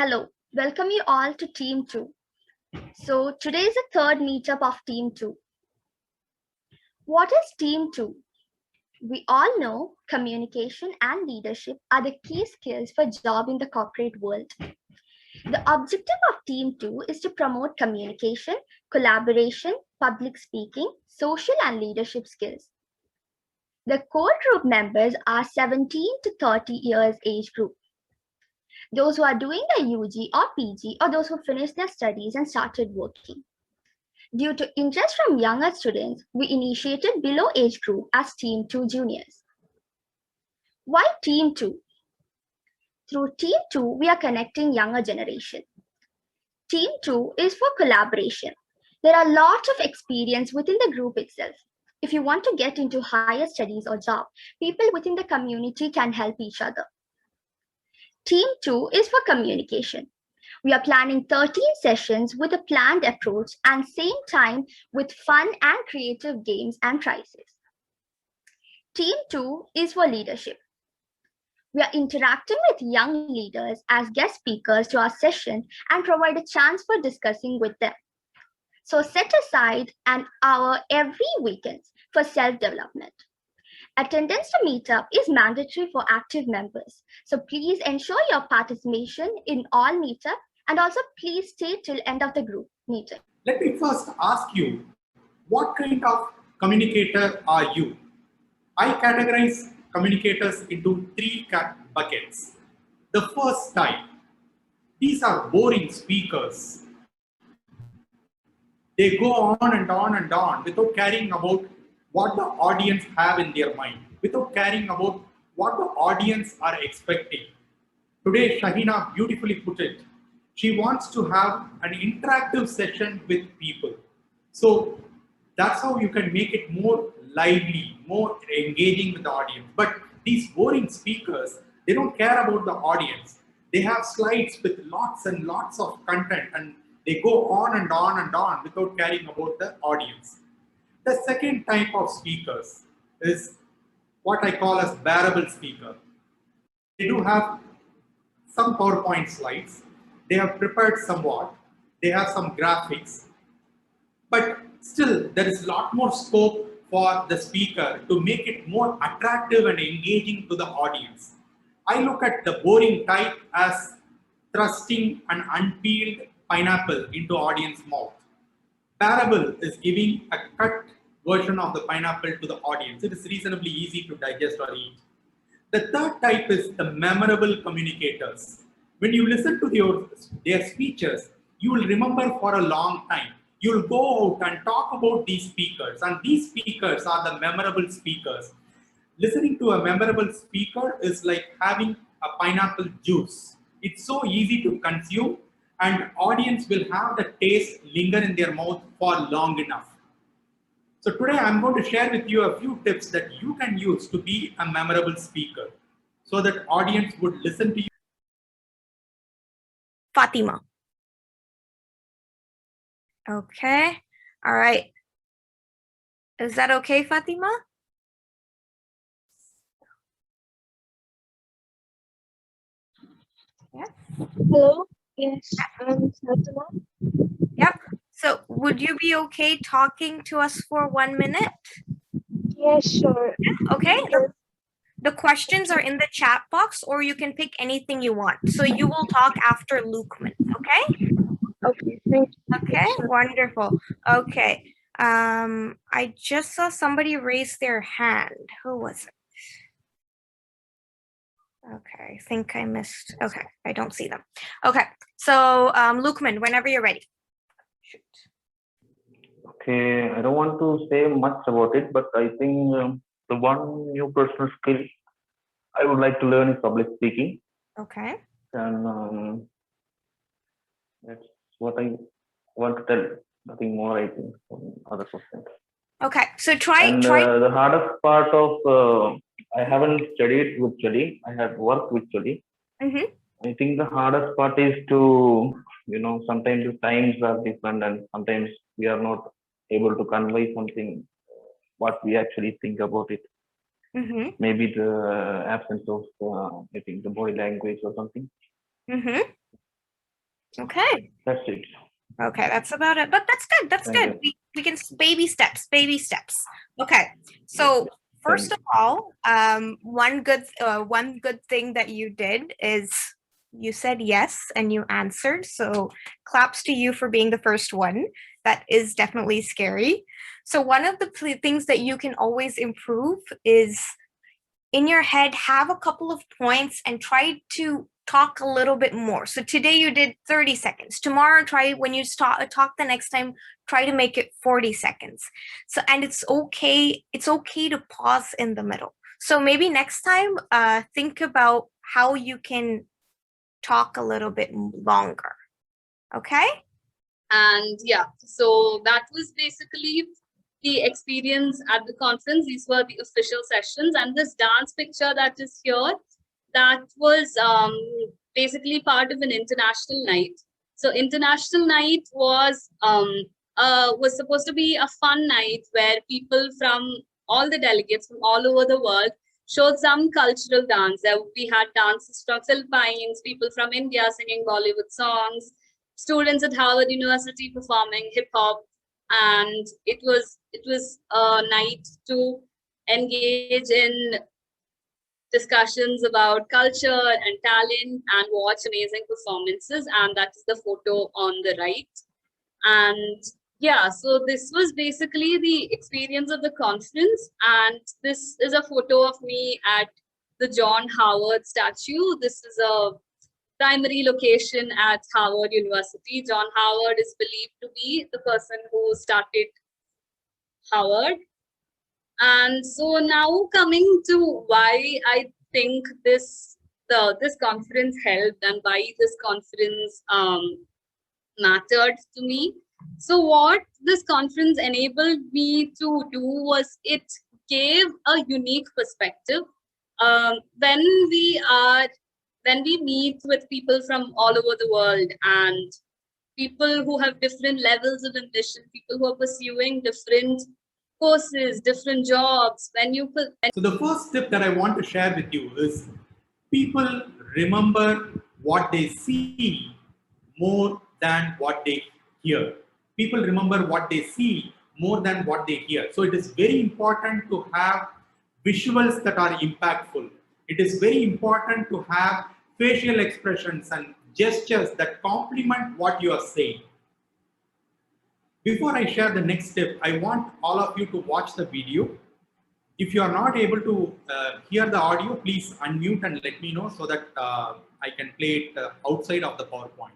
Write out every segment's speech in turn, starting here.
Hello, welcome you all to Team 2. So today is the third meetup of Team 2. What is Team 2? We all know communication and leadership are the key skills for job in the corporate world. The objective of Team 2 is to promote communication, collaboration, public speaking, social and leadership skills. The core group members are 17 to 30 years age group. Those who are doing their UG or PG or those who finished their studies and started working. Due to interest from younger students, we initiated below age group as Team 2 juniors. Why Team 2? Through Team 2, we are connecting younger generation. Team 2 is for collaboration. There are lots of experience within the group itself. If you want to get into higher studies or job, people within the community can help each other. Team 2 is for communication. We are planning 13 sessions with a planned approach and same time with fun and creative games and prizes. Team 2 is for leadership. We are interacting with young leaders as guest speakers to our session and provide a chance for discussing with them. So set aside an hour every weekend for self-development. Attendance to meetup is mandatory for active members. So please ensure your participation in all meetup and also please stay till end of the group meeting. Let me first ask you, what kind of communicator are you? I categorize communicators into three buckets. The first type, these are boring speakers. They go on and on and on without caring about what the audience have in their mind, without caring about what the audience are expecting. Today, Shahina beautifully put it. She wants to have an interactive session with people. So that's how you can make it more lively, more engaging with the audience. But these boring speakers, they don't care about the audience. They have slides with lots and lots of content and they go on and on and on without caring about the audience. The second type of speakers is what I call as bearable speaker. They do have some PowerPoint slides. They have prepared somewhat. They have some graphics. But still, there is a lot more scope for the speaker to make it more attractive and engaging to the audience. I look at the boring type as thrusting an unpeeled pineapple into audience mouth. Bearable is giving a cut version of the pineapple to the audience. It is reasonably easy to digest or eat. The third type is the memorable communicators. When you listen to their speeches, you will remember for a long time. You will go out and talk about these speakers, and these speakers are the memorable speakers. Listening to a memorable speaker is like having a pineapple juice. It's so easy to consume, and audience will have the taste linger in their mouth for long enough. So today I'm going to share with you a few tips that you can use to be a memorable speaker so that audience would listen to you. Fatima. Okay. All right. Is that okay, Fatima? Yeah. Hello. Yes, I'm Fatima. Yep. So would you be okay talking to us for 1 minute? Yeah, sure. Okay. The questions are in the chat box, or you can pick anything you want. So you will talk after Lukeman, okay? Okay, thank you. Okay, wonderful. Okay. I just saw somebody raise their hand. Who was it? Okay, I think I missed. Okay, I don't see them. Okay, so Lukeman, whenever you're ready. Shoot. Okay, I don't want to say much about it, but I think the one new personal skill I would like to learn is public speaking. Okay. And that's what I want to tell. Nothing more, I think, from other questions. Okay, so try. The hardest part of I haven't studied virtually. I have worked virtually. I think the hardest part is to, sometimes the times are different and sometimes we are not able to convey something, what we actually think about it. Maybe the absence of, I think, the body language or something. Okay. That's it. Okay, that's about it. But that's good. That's Thank good. We can baby steps. Okay. So first of all, one good thing that you did is you said yes and you answered. So claps to you for being the first one. That is definitely scary. So one of the things that you can always improve is in your head, have a couple of points and try to talk a little bit more. So today you did 30 seconds. Tomorrow, try when you talk the next time, try to make it 40 seconds. So, and it's okay to pause in the middle. So maybe next time, think about how you can talk a little bit longer. Okay? And yeah, so that was basically the experience at the conference. These were the official sessions, and this dance picture that is here, that was basically part of an international night. So international night was supposed to be a fun night where people from all the delegates from all over the world showed some cultural dance. We had dances from Philippines, people from India singing Bollywood songs, students at Harvard University performing hip hop, and it was a night to engage in discussions about culture and talent and watch amazing performances. And that is the photo on the right. And yeah, so this was basically the experience of the conference. And this is a photo of me at the John Howard statue. This is a primary location at Harvard University. John Howard is believed to be the person who started Howard. And so now coming to why I think this conference helped and why this conference mattered to me. So what this conference enabled me to do was it gave a unique perspective. When we meet with people from all over the world and people who have different levels of ambition, people who are pursuing different courses, different jobs, So the first tip that I want to share with you is people remember what they see more than what they hear. People remember what they see more than what they hear. So it is very important to have visuals that are impactful. It is very important to have facial expressions and gestures that complement what you are saying. Before I share the next step, I want all of you to watch the video. If you are not able to hear the audio, please unmute and let me know so that I can play it outside of the PowerPoint.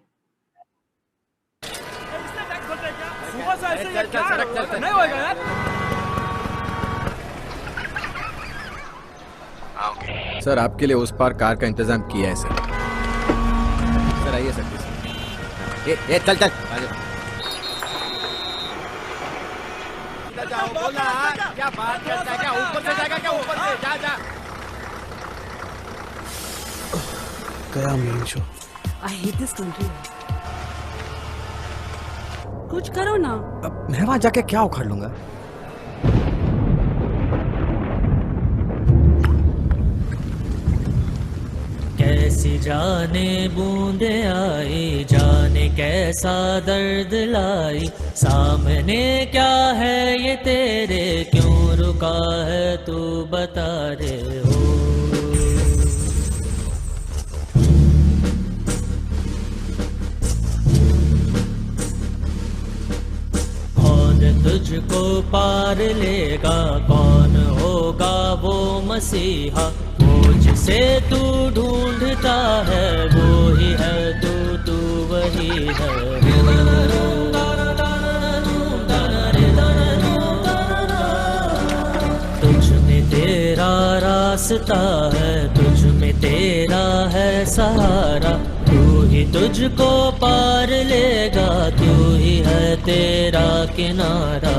Sir आपके लिए उस पार car का इंतजाम किया है sir. Sir आइए sir please. ये चल चल जाओ बोला क्या बात करता है, क्या ऊपर से जाएगा, क्या ऊपर से जा जा गया main show. I hate this country. कुछ करो ना। अब मैं वहां जाके क्या उखाड़ लूंगा? कैसी जाने बूंदे आई, जाने कैसा दर्द लाई, सामने क्या है ये तेरे, क्यों रुका है तू बता रे हो। कौन तुझको पार लेगा, कौन होगा वो मसीहा, जिसे तू ढूंढता है वो ही है तू वही है। तुझ में तेरा रास्ता है, तुझ में तेरा है सहारा, तू ही तुझको पार लेगा, तू ही है तेरा किनारा।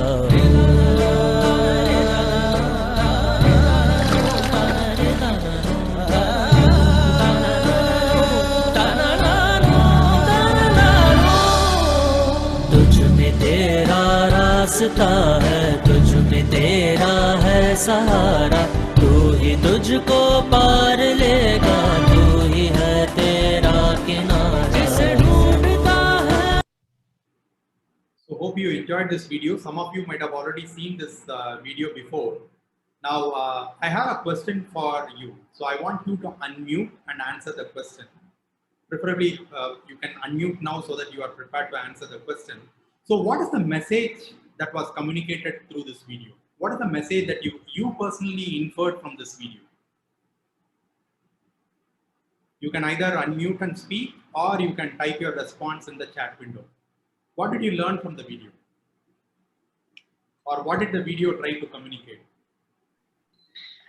रास्ता है, तुझ में तेरा है सहारा, तू ही तुझको पार लेगा, तू ही है तेरा किनारा। जिसे ढूंढता hope you enjoyed this video. Some of you might have already seen this video before. Now, I have a question for you. So I want you to unmute and answer the question. Preferably, you can unmute now so that you are prepared to answer the question. So what is the message that was communicated through this video? What is the message that you personally inferred from this video? You can either unmute and speak, or you can type your response in the chat window. What did you learn from the video? Or what did the video try to communicate?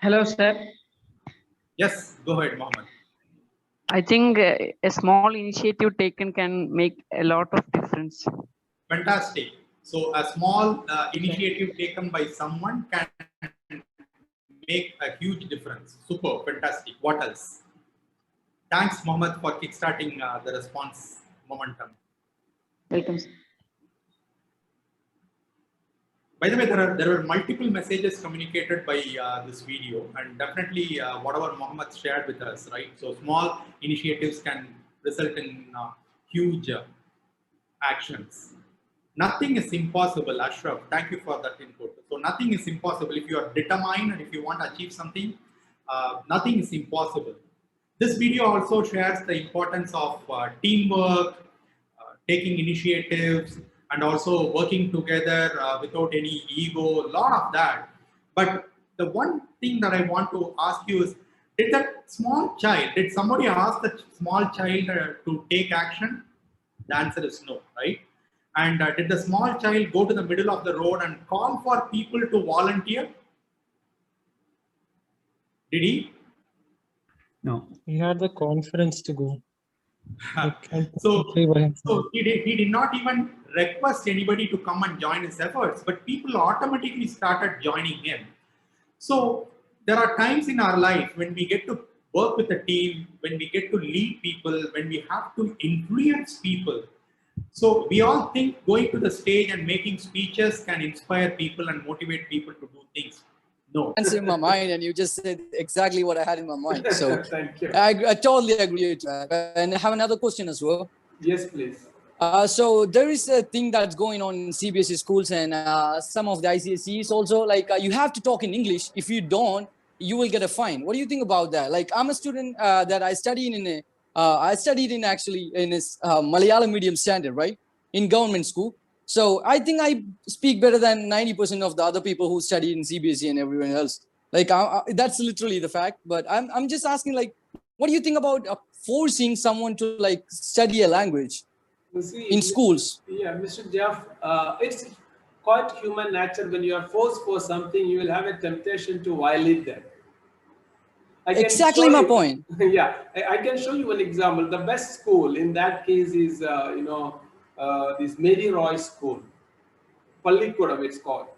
Hello, sir. Yes, go ahead, Mohammed. I think a small initiative taken can make a lot of difference. Fantastic. So a small initiative taken by someone can make a huge difference. Super, fantastic. What else? Thanks, Mohammed, for kickstarting the response momentum. Welcome. By the way, there were multiple messages communicated by this video, and definitely whatever Mohammed shared with us, right? So small initiatives can result in huge actions. Nothing is impossible, Ashraf. Thank you for that input. So nothing is impossible. If you are determined and if you want to achieve something, nothing is impossible. This video also shares the importance of teamwork, taking initiatives, and also working together without any ego, a lot of that. But the one thing that I want to ask you is, did that small child, did somebody ask the small child to take action? The answer is no, right? And did the small child go to the middle of the road and call for people to volunteer? Did he? No. He had the confidence to go. So he did not even request anybody to come and join his efforts, but people automatically started joining him. So there are times in our life when we get to work with a team, when we get to lead people, when we have to influence people. So we all think going to the stage and making speeches can inspire people and motivate people to do things. No. It's in my mind, and you just said exactly what I had in my mind. So Thank you. I totally agree with that. And I have another question as well. Yes, please. So there is a thing that's going on in CBSE schools and some of the ICSEs also, like you have to talk in English. If you don't, you will get a fine. What do you think about that? Like I'm a student that I studied in actually in a Malayalam medium standard, right? In government school. So I think I speak better than 90% of the other people who study in CBSE and everyone else. Like that's literally the fact. But I'm just asking, like, what do you think about forcing someone to like study a language in schools? Yeah, Mr. Jeff, it's quite human nature. When you are forced for something, you will have a temptation to violate that. Exactly my point. Yeah, I can show you an example. The best school in that case is, this Mary Roy School, Pallikudam it's called.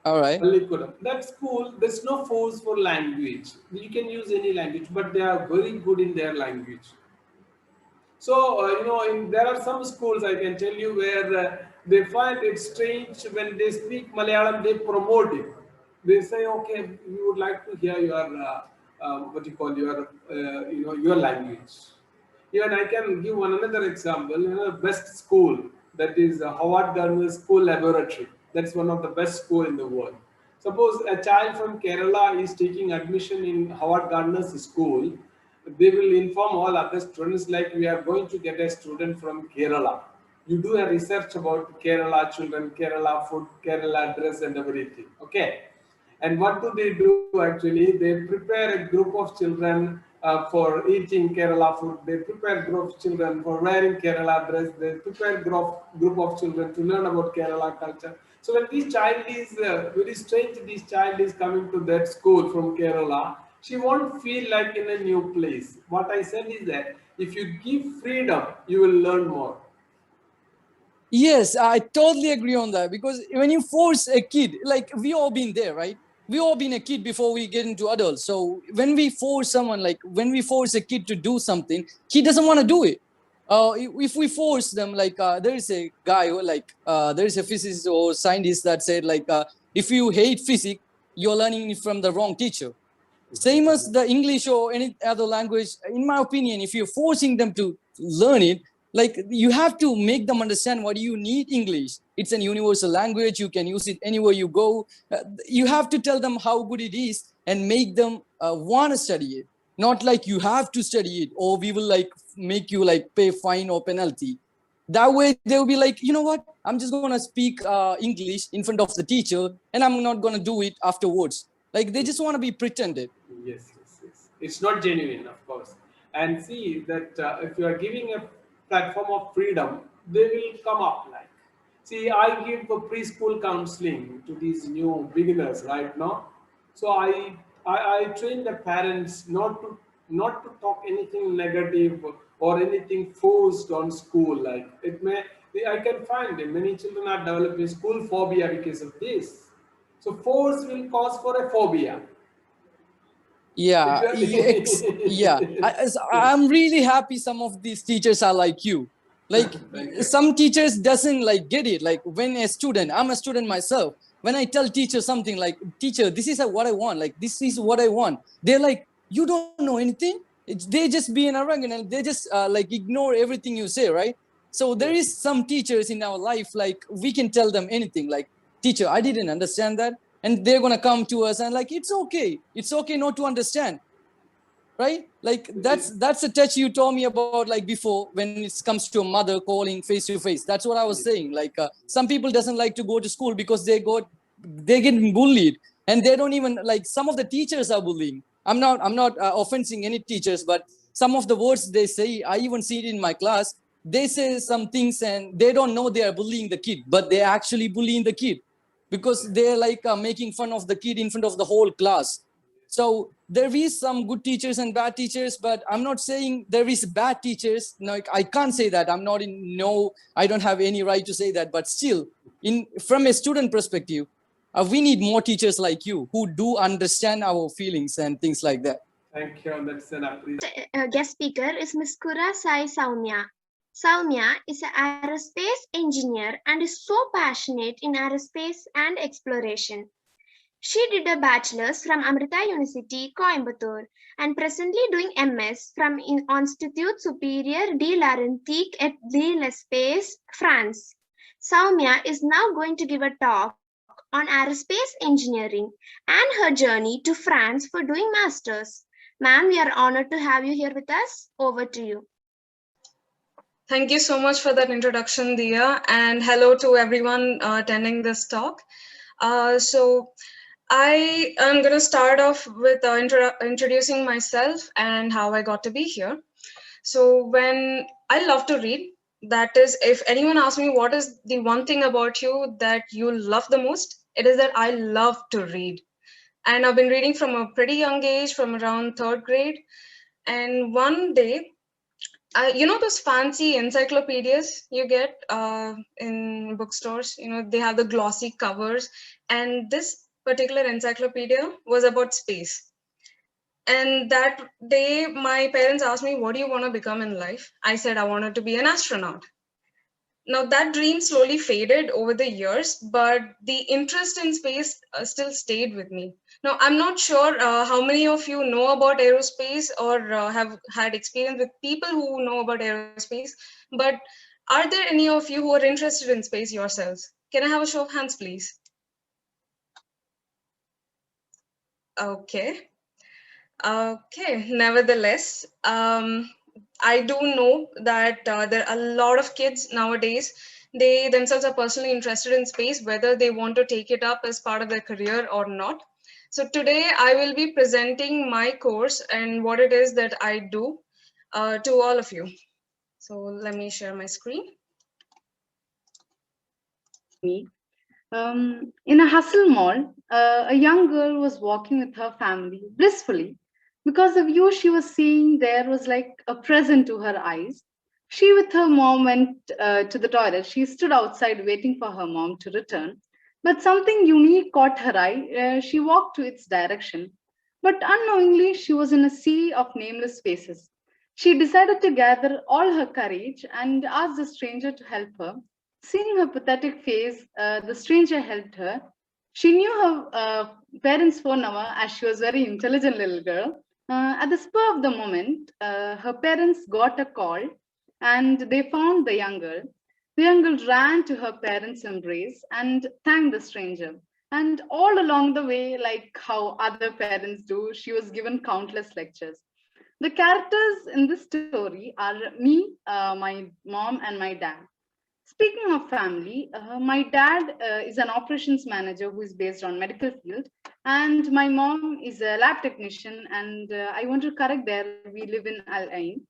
All right. Pallikudam. That school, there's no force for language. You can use any language, but they are very good in their language. So, there are some schools I can tell you where they find it strange when they speak Malayalam, they promote it. They say, okay, we would like to hear your, your language. Even I can give another example, best school, that is Howard Gardner School Laboratory. That's one of the best school in the world. Suppose a child from Kerala is taking admission in Howard Gardner's school, they will inform all other students like we are going to get a student from Kerala. You do a research about Kerala children, Kerala food, Kerala dress and everything. Okay. And what do they do actually? They prepare a group of children for eating Kerala food. They prepare a group of children for wearing Kerala dress. They prepare a group of children to learn about Kerala culture. So when this child is, very strange, this child is coming to that school from Kerala, she won't feel like in a new place. What I said is that if you give freedom, you will learn more. Yes, I totally agree on that, because when you force a kid, like we all been there, right? We all been a kid before we get into adults. So when we force someone, like when we force a kid to do something, he doesn't want to do it. If we force them, like there is a guy who, like there is a physicist or scientist that said, like if you hate physics, you're learning it from the wrong teacher. Same as the English or any other language. In my opinion, if you're forcing them to learn it, Like you have to make them understand what you need English. It's an universal language. You can use it anywhere you go. You have to tell them how good it is and make them want to study it. Not like you have to study it or we will like make you like pay fine or penalty. That way they will be like, you know what? I'm just going to speak English in front of the teacher and I'm not going to do it afterwards. Like they just want to be pretended. Yes, yes, yes. It's not genuine, of course. And see that if you are giving a platform of freedom, they will come up like. See, I give a preschool counseling to these new beginners right now. So I train the parents not to talk anything negative or anything forced on school. Like it may, I can find many children are developing school phobia because of this. So force will cause for a phobia. Yeah, yeah. I'm really happy some of these teachers are like you. Like some teachers doesn't like get it. Like when a student, I'm a student myself. When I tell teacher something like, teacher, this is what I want. Like this is what I want. They're like, you don't know anything. They just be an arrogant and they just like ignore everything you say, right? So there is some teachers in our life like we can tell them anything. Like, teacher, I didn't understand that. And they're going to come to us and like, it's okay not to understand, right? Like that's a touch you told me about like before when it comes to a mother calling face to face. That's what I was saying. Like some people doesn't like to go to school because they get bullied and they don't even like, some of the teachers are bullying. I'm not offending any teachers, but some of the words they say, I even see it in my class. They say some things and they don't know they are bullying the kid, but they're actually bullying the kid because they're like making fun of the kid in front of the whole class. So there is some good teachers and bad teachers, but I'm not saying there is bad teachers. No, I can't say that. I don't have any right to say that. But still, from a student perspective, we need more teachers like you who do understand our feelings and things like that. Thank you. That's an appreciation. Guest speaker is Ms. Kura Sai Saumya. Saumya is an aerospace engineer and is so passionate in aerospace and exploration. She did a bachelor's from Amrita University, Coimbatore, and presently doing MS from Institut Supérieur de l'Aéronautique et de l'Espace, France. Saumya is now going to give a talk on aerospace engineering and her journey to France for doing masters. Ma'am, we are honored to have you here with us. Over to you. Thank you so much for that introduction, Dia, and hello to everyone attending this talk. So I am going to start off with introducing myself and how I got to be here. So when I love to read, that is, if anyone asks me what is the one thing about you that you love the most, it is that I love to read. And I've been reading from a pretty young age, from around 3rd grade. And one day, you know those fancy encyclopedias you get in bookstores? You know, they have the glossy covers. And this particular encyclopedia was about space. And that day, my parents asked me, what do you want to become in life? I said, I wanted to be an astronaut. Now, that dream slowly faded over the years, but the interest in space still stayed with me. Now, I'm not sure how many of you know about aerospace or have had experience with people who know about aerospace, but are there any of you who are interested in space yourselves? Can I have a show of hands, please? Okay. Okay, nevertheless, I do know that there are a lot of kids nowadays, they themselves are personally interested in space, whether they want to take it up as part of their career or not. So today I will be presenting my course and what it is that I do to all of you. So let me share my screen. In a hustle mall, a young girl was walking with her family blissfully because the view she was seeing there was like a present to her eyes. She, with her mom, went to the toilet. She stood outside waiting for her mom to return. But something unique caught her eye. She walked to its direction. But unknowingly, she was in a sea of nameless faces. She decided to gather all her courage and asked the stranger to help her. Seeing her pathetic face, the stranger helped her. She knew her parents' phone number as she was a very intelligent little girl. At the spur of the moment, her parents got a call and they found the young girl. The young girl ran to her parents' embrace and thanked the stranger. And all along the way, like how other parents do, she was given countless lectures. The characters in this story are me, my mom, and my dad. Speaking of family, my dad is an operations manager who is based on medical field, and my mom is a lab technician. And I want to correct there, we live in Al Ain.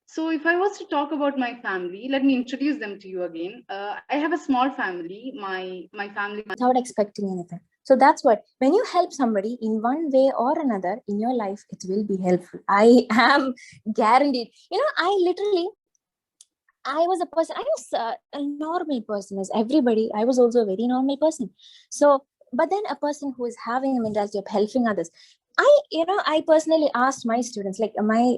So if I was to talk about my family, let me introduce them to you again. I have a small family. My family without expecting anything. So that's what, when you help somebody in one way or another in your life, it will be helpful. I am guaranteed. I was a person, I was a normal person as everybody. I was also a very normal person. So, but then a person who is having a mentality of helping others. I personally asked my students, like my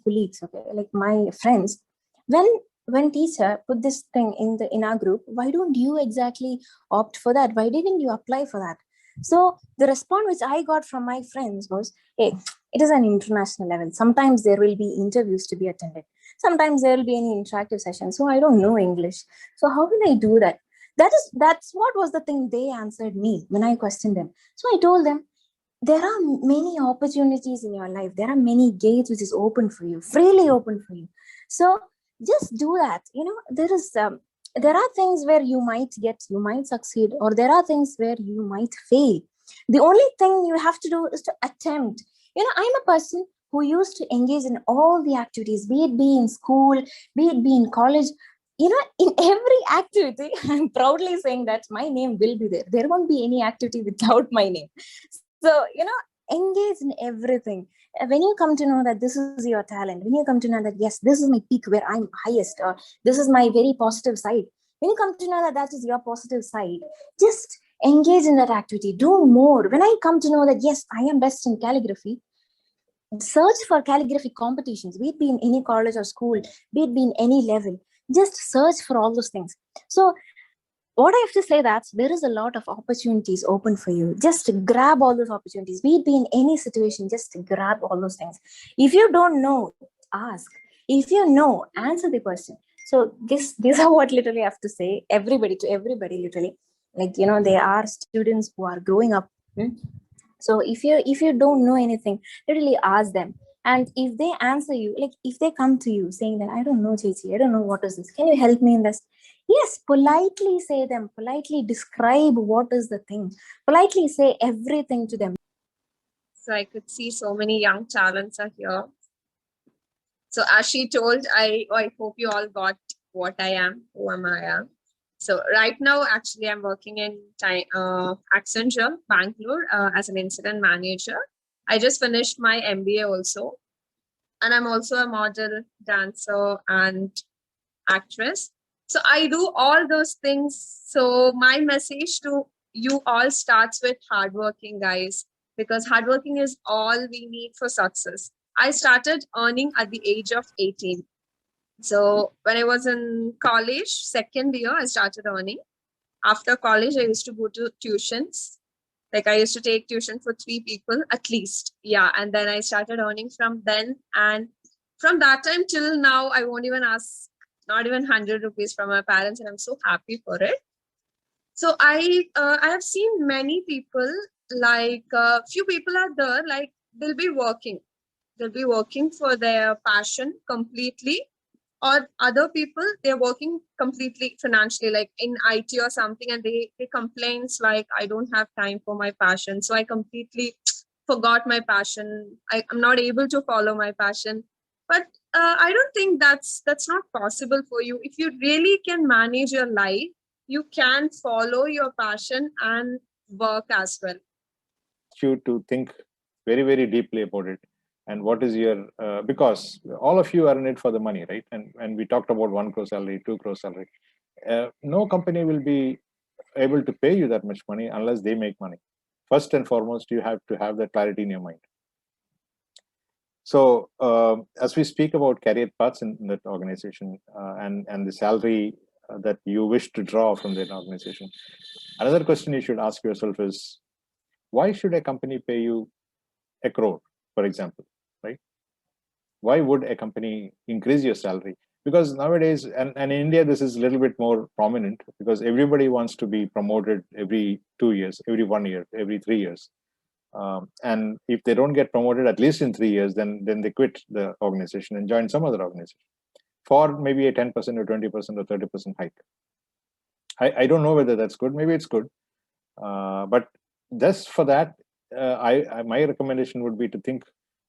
colleagues, okay, like my friends, when teacher put this thing in our group, why don't you exactly opt for that? Why didn't you apply for that? So the response which I got from my friends was, hey, it is an international level. Sometimes there will be interviews to be attended. Sometimes there will be any interactive session. So I don't know English. So how will I do that? That's what was the thing they answered me when I questioned them. So I told them, there are many opportunities in your life. There are many gates which is open for you, freely open for you. So just do that. There are things where you might succeed, or there are things where you might fail. The only thing you have to do is to attempt. I'm a person who used to engage in all the activities, be it be in school, be it be in college. In every activity, I'm proudly saying that my name will be there. There won't be any activity without my name. So, engage in everything. When you come to know that this is your talent, when you come to know that, yes, this is my peak where I'm highest, or this is my very positive side, when you come to know that that is your positive side, just engage in that activity, do more. When I come to know that, yes, I am best in calligraphy, search for calligraphy competitions, be it be in any college or school, be it be in any level, just search for all those things. So what I have to say that there is a lot of opportunities open for you. Just grab all those opportunities. Be it be in any situation, just grab all those things. If you don't know, ask. If you know, answer the question. So these are what literally I have to say. Everybody, to everybody, literally. There are students who are growing up. So if you don't know anything, literally ask them. And if they answer you, like if they come to you saying that, I don't know, Chichi, I don't know what is this. Can you help me in this? Yes, politely say them, politely describe what is the thing, politely say everything to them. So I could see so many young talents are here. So as she told, I hope you all got what I am, who am I. So right now, actually, I'm working in Accenture, Bangalore, as an incident manager. I just finished my MBA also. And I'm also a model, dancer, and actress. So I do all those things. So my message to you all starts with hardworking, guys, because hardworking is all we need for success. I started earning at the age of 18. So when I was in college, second year, I started earning. After college, I used to go to tuitions. Like I used to take tuition for 3 people at least. Yeah. And then I started earning from then. And from that time till now, I won't even ask, not even 100 rupees from my parents. And I'm so happy for it. So I have seen many people, like few people are there, like they'll be working for their passion completely, or other people, they're working completely financially, like in IT or something, and they complains like, I don't have time for my passion, so I completely forgot my passion. I'm not able to follow my passion. But I don't think that's not possible for you. If you really can manage your life, you can follow your passion and work as well. You to think very, very deeply about it. And what is your, because all of you are in it for the money, right? And we talked about 1 crore salary, 2 crore salary. No company will be able to pay you that much money unless they make money. First and foremost, you have to have that clarity in your mind. So as we speak about career paths in that organization and the salary that you wish to draw from that organization, another question you should ask yourself is, why should a company pay you 1 crore, for example, right? Why would a company increase your salary? because nowadays, and in India, this is a little bit more prominent because everybody wants to be promoted every 2 years, every 1 year, every 3 years. And if they don't get promoted at least in 3 years, then they quit the organization and join some other organization for maybe a 10% or 20% or 30% hike. I don't know whether that's good. Maybe it's good. But just for that, my recommendation would be to think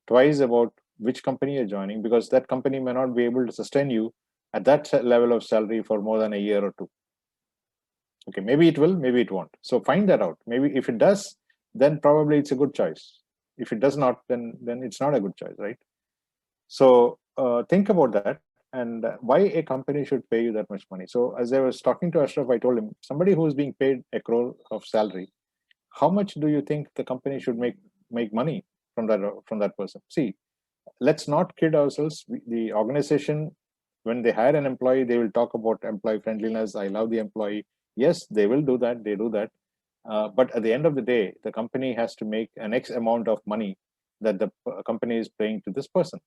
twice about which company you're joining, because that company may not be able to sustain you at that level of salary for more than a year or two. Okay, maybe it will, maybe it won't. So find that out. Maybe if it does, then probably it's a good choice. If it does not, then it's not a good choice, right? So think about that, and why a company should pay you that much money. So as I was talking to Ashraf, I told him, somebody who's being paid 1 crore of salary, how much do you think the company should make money from that person? See, let's not kid ourselves. The organization, when they hire an employee, they will talk about employee friendliness. I love the employee. Yes, they will do that. They do that. But at the end of the day, the company has to make an X amount of money that the company is paying to this person.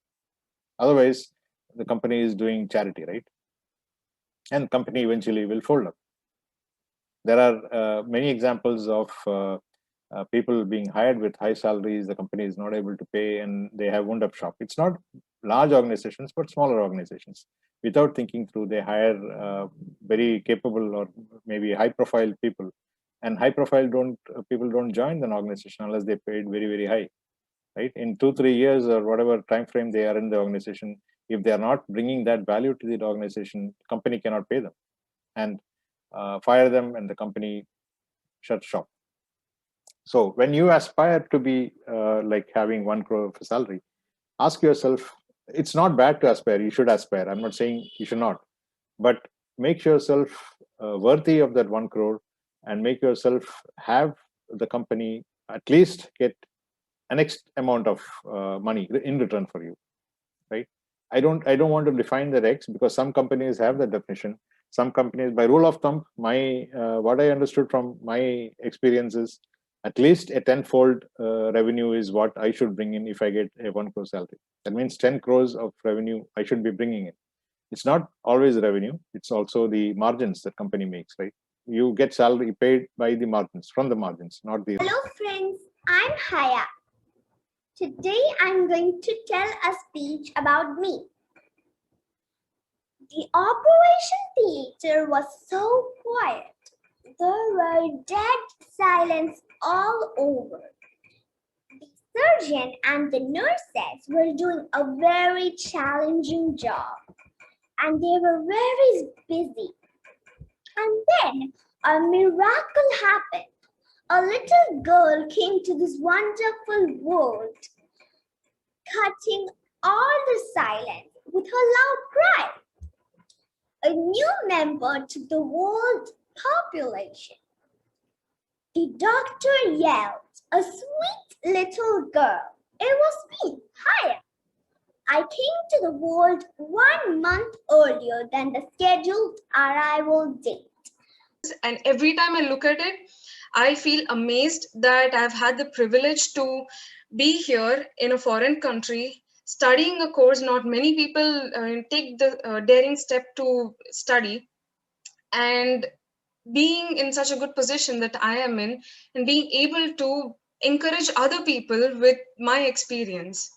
Otherwise, the company is doing charity, right? And company eventually will fold up. There are many examples of people being hired with high salaries. The company is not able to pay, and they have wound up shop. It's not large organizations, but smaller organizations. Without thinking through, they hire very capable or maybe high-profile people, and high-profile people don't join an organization unless they paid very, very high, right? In 2-3 years or whatever time frame they are in the organization, if they are not bringing that value to the organization, the company cannot pay them and fire them, and the company shuts shop. So when you aspire to be like having 1 crore of salary, ask yourself, it's not bad to aspire. You should aspire. I'm not saying you should not, but make yourself worthy of that 1 crore, and make yourself have the company at least get an X amount of money in return for you, right? I don't want to define the X, because some companies have that definition. Some companies, by rule of thumb, my what I understood from my experience is at least a 10-fold revenue is what I should bring in if I get a 1 crore salary. That means 10 crores of revenue I should be bringing in. It's not always revenue. It's also the margins that company makes, right? You get salary paid by the margins, from the margins, not the... Hello friends, I'm Haya. Today I'm going to tell a speech about me. The operation theater was so quiet. There were dead silence all over. The surgeon and the nurses were doing a very challenging job, and they were very busy. And then a miracle happened. A little girl came to this wonderful world, cutting all the silence with her loud cry. A new member to the world population. The doctor yelled, "A sweet little girl." It was me, Haya. I came to the world 1 month earlier than the scheduled arrival date. And every time I look at it, I feel amazed that I've had the privilege to be here in a foreign country, studying a course not many people take the daring step to study, and being in such a good position that I am in, and being able to encourage other people with my experience.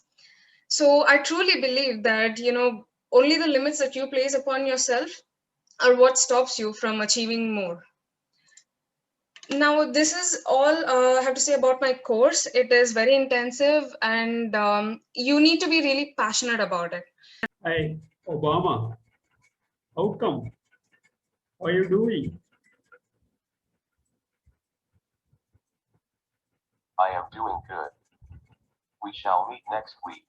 So I truly believe that, only the limits that you place upon yourself are what stops you from achieving more. Now, this is all I have to say about my course. It is very intensive, and you need to be really passionate about it. Hey, Obama, how come? What are you doing? I am doing good. We shall meet next week.